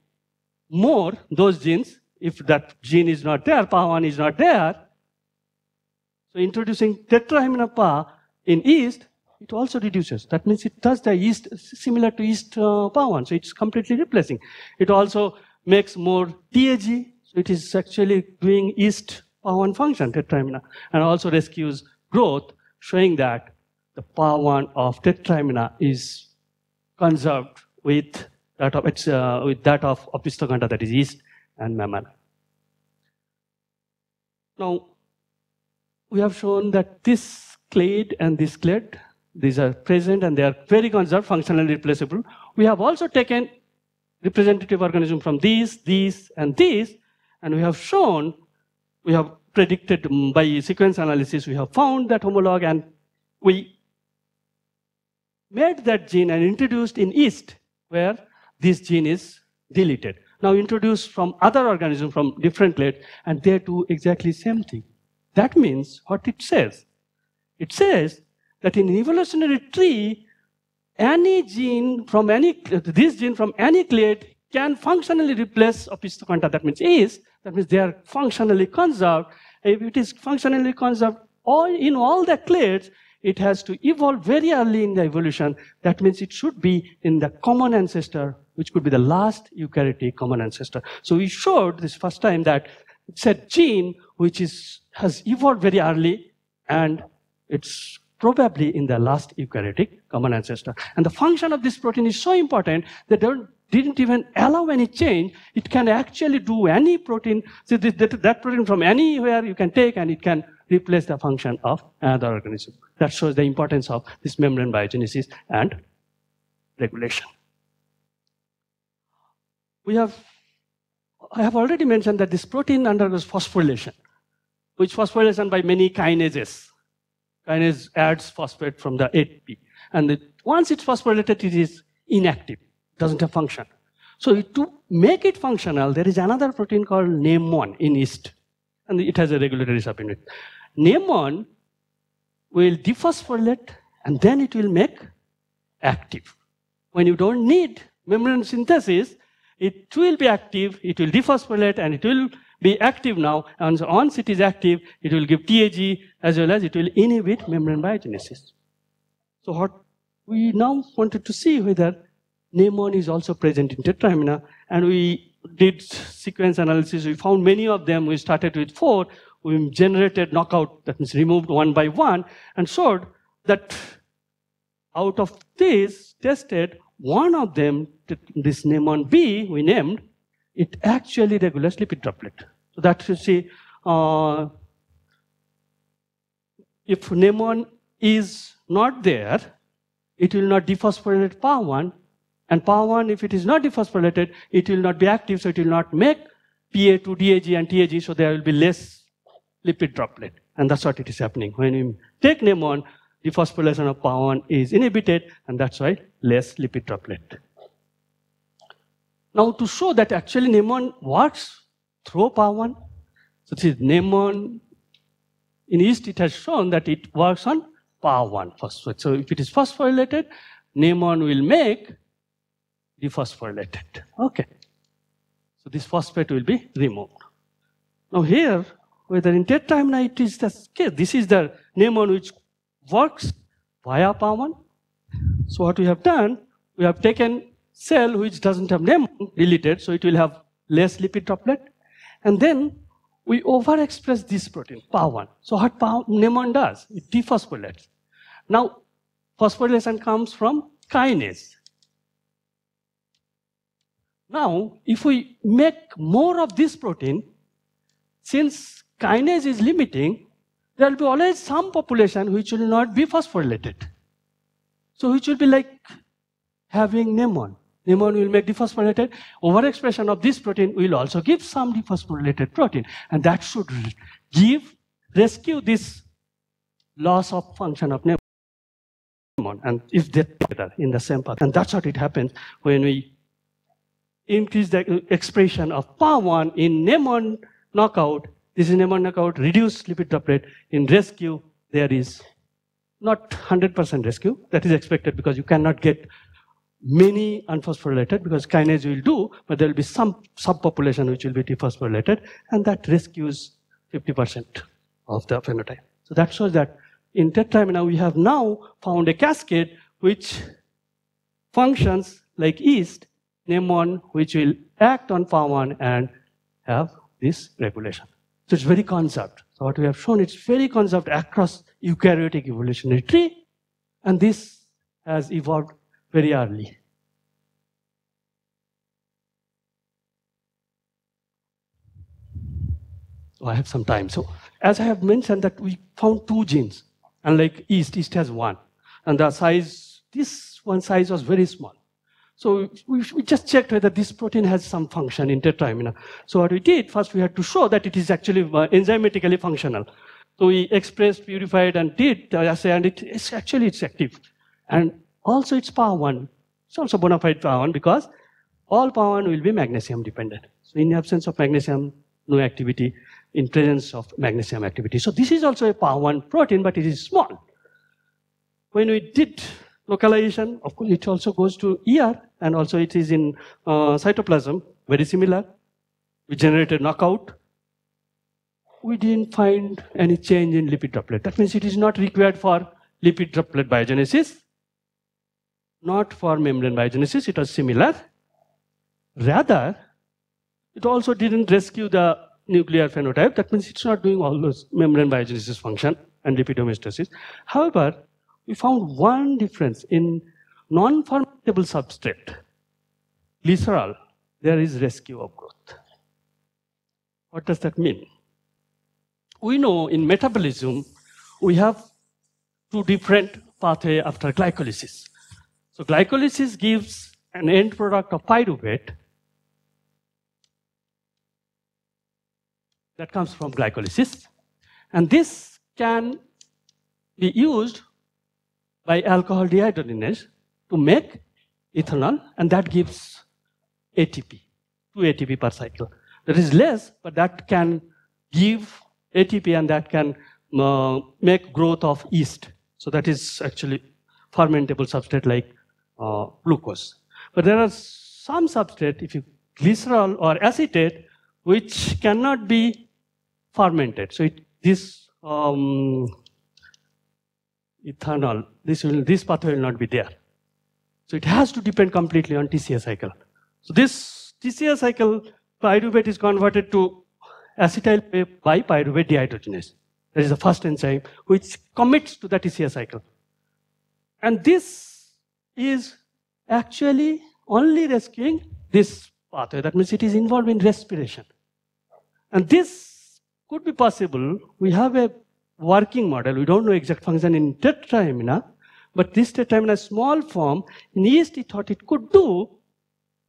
more those genes. If that gene is not there, PAH1 is not there. So introducing tetraamina PAH in yeast, it also reduces. That means it does the yeast similar to yeast PAH1, so it's completely replacing. It also makes more TAG, so it is actually doing yeast PAH1 function, tetraamina, and also rescues growth, showing that the PAH1 of tetraamina is conserved with that of opisthoganda, that is yeast and mammal. Now, we have shown that this clade and this clade, these are present and they are very conserved, functionally replaceable. We have also taken representative organism from these, and we have shown, we have predicted by sequence analysis, we have found that homolog, and we made that gene and introduced in yeast where this gene is deleted. Now introduced from other organisms from different clades, and they do exactly the same thing. That means what it says? It says that in evolutionary tree, any gene from this gene from any clade can functionally replace opisthoganda. That means yeast. That means they are functionally conserved. If it is functionally conserved in all the clades, it has to evolve very early in the evolution. That means it should be in the common ancestor, which could be the last eukaryotic common ancestor. So we showed this first time that it's a gene which has evolved very early, and it's probably in the last eukaryotic common ancestor. And the function of this protein is so important that didn't even allow any change. It can actually do any protein. So that protein from anywhere you can take, and it can replace the function of another organism. That shows the importance of this membrane biogenesis and regulation. I have already mentioned that this protein undergoes phosphorylation, which phosphorylation by many kinases. Kinase adds phosphate from the ATP. And once it's phosphorylated, it is inactive, doesn't have function. So to make it functional, there is another protein called NAME1 in yeast, and it has a regulatory subunit. NAME1 will dephosphorylate, and then it will make active. When you don't need membrane synthesis, it will be active, it will dephosphorylate, and it will be active now. And so once it is active, it will give TAG, as well as it will inhibit membrane biogenesis. So what we now wanted to see whether NAME1 is also present in tetraamina, and we did sequence analysis. We found many of them. We started with 4. We generated knockout, that means removed one by one, and showed that out of this tested, one of them, this NAME1B we named, it actually regulates lipid droplet. So that you see, if NAME1 is not there, it will not dephosphorylate PAH1, and PAH1, if it is not dephosphorylated, it will not be active, so it will not make PA2, DAG, and TAG, so there will be less lipid droplet. And that's what it is happening. When you take NAME1, dephosphorylation of PAH1 is inhibited, and that's why less lipid droplet. Now, to show that actually NAME1 works through PAH1, so this is NAME1 in yeast, it has shown that it works on PAH1 phosphate. So if it is phosphorylated, NAMON will make dephosphorylated. Okay. So this phosphate will be removed. Now here, whether in tetraamino it is the case, this is the NAMON which works via PAH1. So what we have done, we have taken cell which doesn't have NAMON deleted, so it will have less lipid droplet. And then we overexpress this protein, PAH1. So what NAMON does, it dephosphorylates. Now, phosphorylation comes from kinase. Now, if we make more of this protein, since kinase is limiting, there will be always some population which will not be phosphorylated. So which will be like having NAMON. NAMON will make dephosphorylated. Overexpression of this protein will also give some dephosphorylated protein. And that should rescue this loss of function of NAMON. And if they're together in the same path. And that's what it happens when we increase the expression of PAH1 in NAMON knockout. This is NAMON knockout, reduce lipid droplet. In rescue, there is not 100% rescue. That is expected because you cannot get many unphosphorylated because kinase will do, but there will be some subpopulation which will be dephosphorylated, and that rescues 50% of the phenotype. So that shows that in tetraamino we have now found a cascade which functions like yeast, NAMON, which will act on PAH1 and have this regulation. So it's very conserved. So what we have shown, it's very conserved across eukaryotic evolutionary tree, and this has evolved very early. Oh, I have some time. So as I have mentioned that we found 2 genes, unlike yeast has 1. And the size, this one size was very small. So we just checked whether this protein has some function in tetraamino. So what we did, first we had to show that it is actually enzymatically functional. So we expressed, purified, and did the assay, and it's active. And also it's PAH1. It's also bona fide PAH1 because all PAH1 will be magnesium dependent. So in absence of magnesium, no activity. In presence of magnesium activity. So this is also a PAH1 protein, but it is small. When we did localization, of course, it also goes to ER, and also it is in cytoplasm, very similar. We generated knockout. We didn't find any change in lipid droplet. That means it is not required for lipid droplet biogenesis, not for membrane biogenesis. It was similar. Rather, it also didn't rescue the nuclear phenotype. That means it's not doing all those membrane biogenesis function and lipid homeostasis. However, we found one difference in non-fermentable substrate, glycerol. There is rescue of growth. What does that mean? We know in metabolism, we have 2 different pathways after glycolysis. So glycolysis gives an end product of pyruvate that comes from glycolysis. And this can be used by alcohol dehydrogenase to make ethanol, and that gives ATP, 2 ATP per cycle. That is less, but that can give ATP, and that can make growth of yeast. So that is actually fermentable substrate like glucose. But there are some substrate, if you glycerol or acetate, which cannot be fermented. So this ethanol, this pathway will not be there. So it has to depend completely on TCA cycle. So this TCA cycle, pyruvate is converted to acetyl by pyruvate dehydrogenase. That is the first enzyme which commits to the TCA cycle. And this is actually only rescuing this pathway. That means it is involved in respiration. And this could be possible. We have a working model. We don't know exact function in tetraamino, but this tetraamino small form, in yeast it thought it could do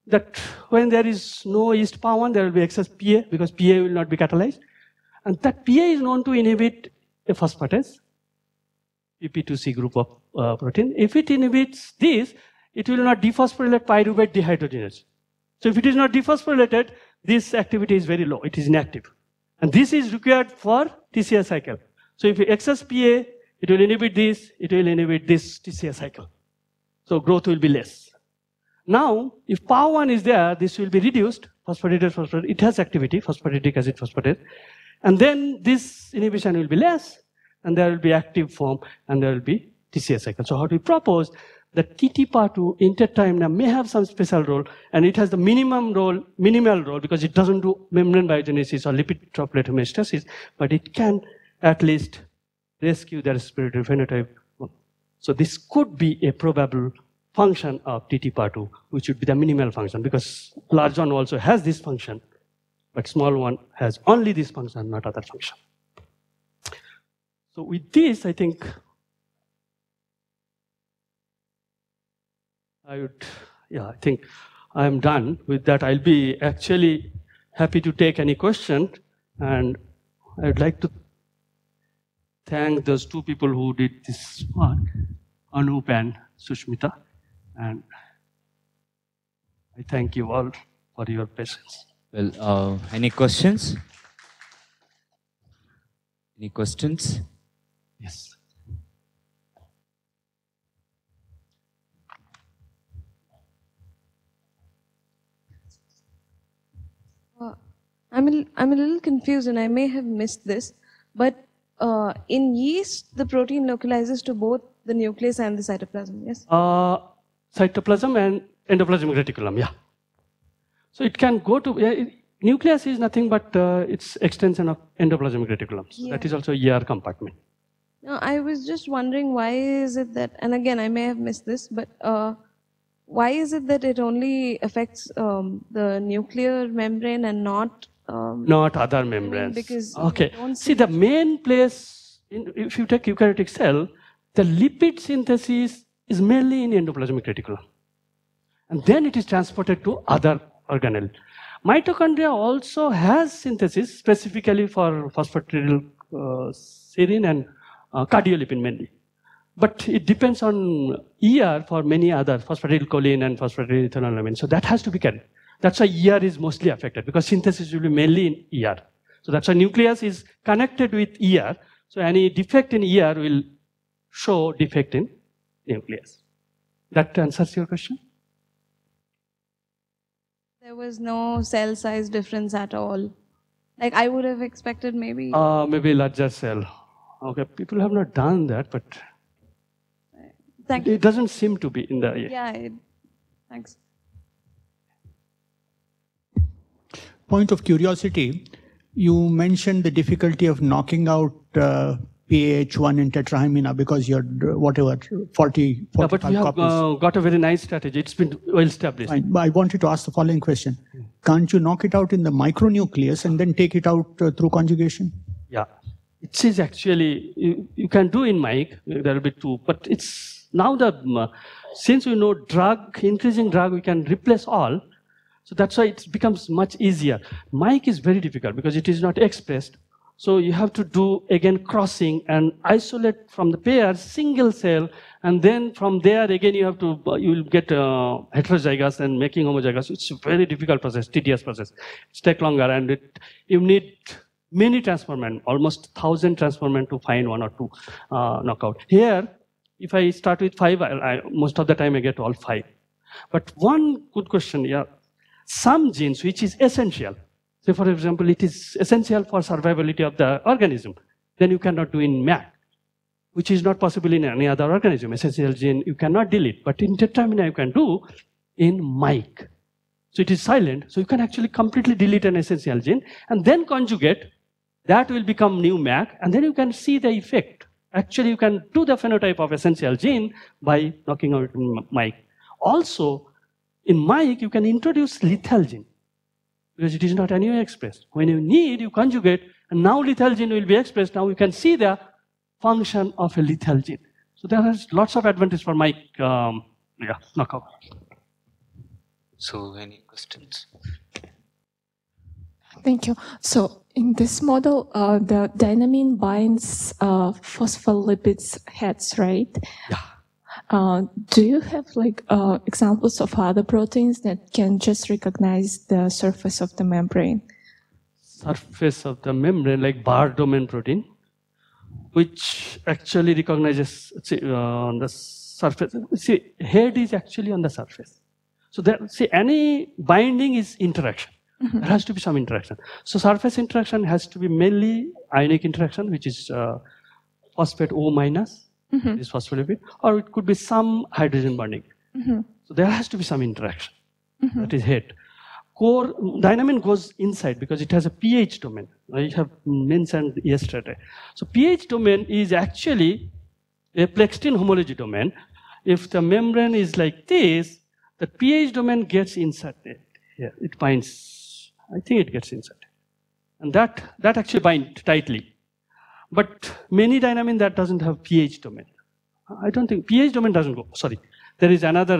that when there is no yeast PAH1, there will be excess PA because PA will not be catalyzed. And that PA is known to inhibit a phosphatase, PP2C group of protein. If it inhibits this, it will not dephosphorylate pyruvate dehydrogenase. So if it is not dephosphorylated, this activity is very low. It is inactive. And this is required for TCA cycle. So if excess PA it will inhibit this TCA cycle. So growth will be less. Now, if PAH1 is there, this will be reduced, phosphatidyl, it has activity, phosphatidic acid phosphatase, and then this inhibition will be less, and there will be active form, and there will be TCA cycle. So how do we propose that TTPA2 in tetrahymena may have some special role, and it has the minimal role, because it doesn't do membrane biogenesis or lipid droplet homeostasis, but it can at least rescue the respiratory phenotype. So this could be a probable function of TTPA2, which would be the minimal function, because large one also has this function, but small one has only this function, not other function. So with this, I think I think I am done with that. I'll be actually happy to take any question, and I'd like to thank those two people who did this work, Anup and Sushmita, and I thank you all for your patience. Well, any questions? Any questions? Yes. I'm a little confused, and I may have missed this, but in yeast, the protein localizes to both the nucleus and the cytoplasm, yes? Cytoplasm and endoplasmic reticulum, yeah. So it can go to, nucleus is nothing but its extension of endoplasmic reticulum. So that is also a ER compartment. No, I was just wondering, why is it that, and again, I may have missed this, but why is it that it only affects the nuclear membrane and not other membranes? Because okay. See, the main place, if you take eukaryotic cell, the lipid synthesis is mainly in endoplasmic reticulum. And then it is transported to other organelle. Mitochondria also has synthesis specifically for phosphatidylserine and cardiolipin mainly. But it depends on ER for many other, phosphatidylcholine and phosphatidylethanolamine. So that has to be carried. That's why ER is mostly affected, because synthesis will be mainly in ER. So that's why nucleus is connected with ER. So any defect in ER will show defect in nucleus. That answers your question? There was no cell size difference at all. Like I would have expected maybe. Maybe larger cell. Okay, people have not done that, but it doesn't seem to be in the. Yeah, thanks. Point of curiosity, you mentioned the difficulty of knocking out PAH1 in tetrahymena because you're whatever 40 yeah, but we have got a very nice strategy. It's been well established. Fine. I wanted to ask the following question: can't you knock it out in the micronucleus and then take it out through conjugation? Yeah, it is actually you can do in mic. There will be two, but it's now the since we know increasing drug, we can replace all. So that's why it becomes much easier. Mic is very difficult because it is not expressed. So you have to do again crossing and isolate from the pair single cell, and then from there again you will get heterozygous and making homozygous. It's a very difficult process, tedious process. It takes longer, and you need many transformants, almost 1,000 transformants to find one or two knockout. Here, if I start with 5, most of the time I get all 5. But one good question, yeah, some genes which is essential. So for example, it is essential for survivability of the organism. Then you cannot do in MAC, which is not possible in any other organism. Essential gene you cannot delete, but in tetrahymena you can do in mic. So it is silent, so you can actually completely delete an essential gene and then conjugate. That will become new MAC, and then you can see the effect. Actually, you can do the phenotype of essential gene by knocking out mic. Also, in mic, you can introduce lethal gene, because it is not anywhere expressed. When you need, you conjugate, and now lethal gene will be expressed. Now you can see the function of a lethal gene. So there is lots of advantage for mic knockout. So any questions? Thank you. So in this model, the Dynamin binds phospholipids heads, right? Yeah. Do you have like examples of other proteins that can just recognize the surface of the membrane? Surface of the membrane, like bar domain protein. which actually recognizes on the surface. See, head is actually on the surface. So there, see, any binding is interaction. There has to be some interaction. So surface interaction has to be mainly ionic interaction, which is phosphate O minus, is phospholipid, or it could be some hydrogen bonding. So there has to be some interaction. That is head. Core, Dynamin goes inside because it has a pH domain. I have mentioned yesterday. So pH domain is actually a plextin homology domain. If the membrane is like this, the pH domain gets inserted here. It binds, I think it gets inserted. And that actually binds tightly. But many Dynamin that doesn't have pH domain. I don't think, pH domain doesn't go, sorry. There is another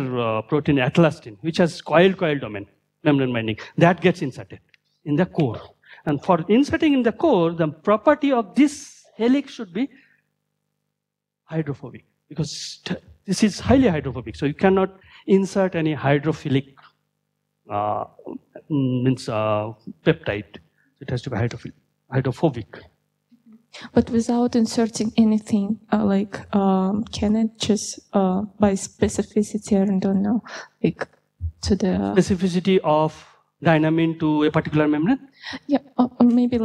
protein, atlastin, which has coil domain, membrane binding. That gets inserted in the core. And for inserting in the core, the property of this helix should be hydrophobic. Because this is highly hydrophobic. So you cannot insert any hydrophilic peptide. It has to be hydrophobic. But without inserting anything, can it just by specificity, I don't know, like to the specificity of Dynamin to a particular membrane? Yeah, maybe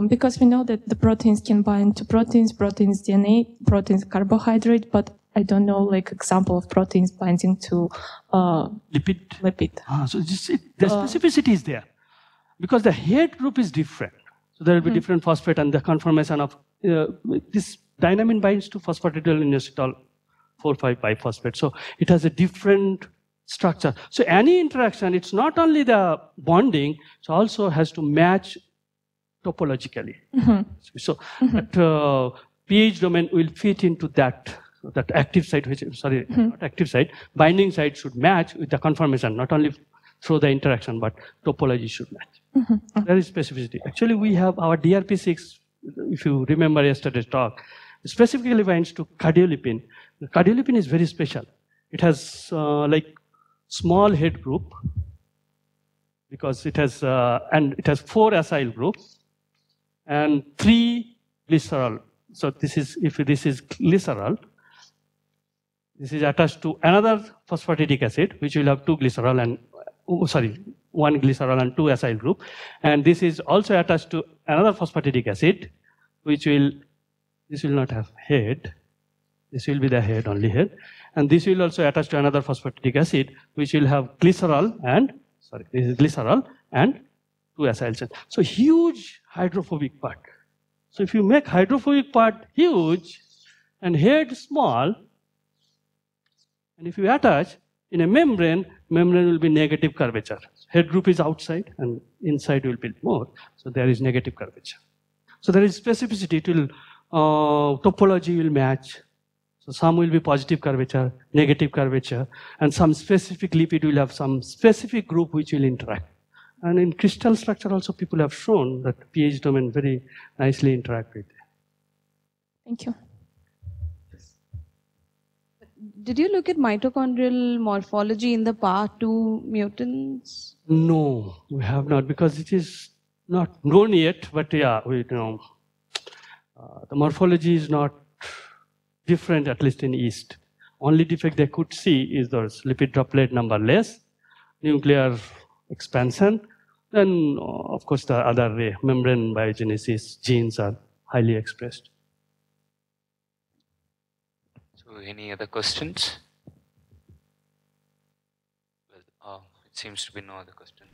because we know that the proteins can bind to proteins DNA, proteins carbohydrate, but I don't know example of proteins binding to lipid. So the specificity is there because the head group is different. So there will be different phosphate and the conformation of this Dynamin binds to phosphatidylinositol 4,5-biphosphate. So it has a different structure. So any interaction, it's not only the bonding, it also has to match topologically. So that pH domain will fit into that active site, not active site, binding site should match with the conformation, not only through the interaction, but topology should match. There is specificity. Actually, we have our DRP6, if you remember yesterday's talk, specifically binds to cardiolipin. The cardiolipin is very special. It has small head group because it has and it has 4 acyl groups and 3 glycerol. So this is glycerol. This is attached to another phosphatidic acid, which will have 2 glycerol and 1 glycerol and 2 acyl group. And this is also attached to another phosphatidic acid, this will not have head. This will be the head, only head. And this will also attach to another phosphatidic acid, which will have glycerol and, this is glycerol and 2 acyl chains. So huge hydrophobic part. So if you make hydrophobic part huge and head small, and if you attach in a membrane will be negative curvature. Head group is outside and inside will be more. So there is negative curvature. So there is specificity. It will, topology will match. So some will be positive curvature, negative curvature, and some specific lipid will have some specific group which will interact. And in crystal structure also people have shown that pH domain very nicely interact with it. Thank you. Did you look at mitochondrial morphology in the PAH2 mutants? No, we have not, because it is not known yet, but yeah, we know the morphology is not different, at least in yeast. Only defect they could see is those lipid droplet number less, nuclear expansion, then of course the other membrane biogenesis genes are highly expressed. So any other questions? Well, it seems to be no other questions.